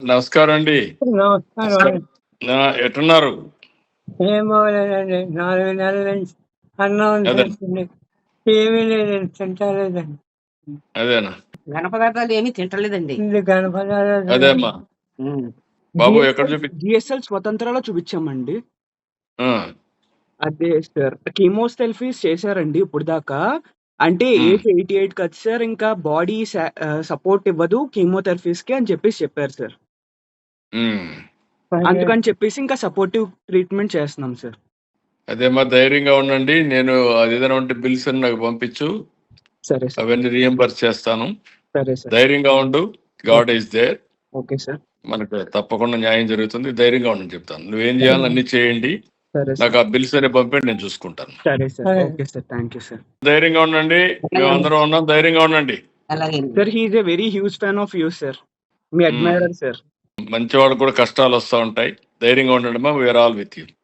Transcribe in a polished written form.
నమస్కారం అండి. నమస్కారం. ఎట్టున్నారు? ఏం బాగోలేదండి. 4 నెలల నుంచి అన్నం అదే తింటుంది. ఏమీ లేదండి. తింటలేదండి. అదేనా ఘన పదార్థాలు ఏమీ తింటలేదండి. ఇది కనపడలేదు. అదే అమ్మా బాబు ఎక్కడ చూపి జిఎస్ఎల్ స్వతంత్రాలో చూపించామండి. ఆ, అదే సార్ కీమోథెరపీస్ చేశారండి ఇప్పుడు దాకా. అంటే ఏజ్ 88 కదా సార్, ఇంకా బాడీ సపోర్ట్ ఇవ్వదు కీమోథెరపీస్ కి అని చెప్పారు సార్. ఉమ్. అందుకని చెప్పేసి ఇంకా సపోర్టివ్ ట్రీట్మెంట్ చేస్తున్నాం సార్. అదేమ్మా ధైర్యంగా ఉండండి. నేను అది ఏదైనా ఉంటే బిల్స్ అని నాకు పంపించు, సరే సార్. అవన్నీ రియంబర్స్ చేస్తాను. సరే సార్. ధైర్యంగా ఉండు. God is there. Okay sir. మనకు తప్పకుండా న్యాయం జరుగుతుంది. ధైర్యంగా ఉండని చెప్తాను. నువ్వేం చేయాలో అన్ని చేయండి. సరే నాకు సార్. ఆ బిల్స్ అనే పంపండి, నేను చూసుకుంటాను. సరే సార్. సరే. Okay sir. Thank you sir. ధైర్యంగా ఉండండి. మేమందరం ఉన్నాం. ధైర్యంగా ఉండండి. అలాగే sir he is a very huge fan of you sir. Me admirer sir. మంచి వాళ్ళకు కూడా కష్టాలు వస్తూ ఉంటాయి. ధైర్యంగా ఉండండి. మా వీఆర్ ఆల్ విత్ యూ.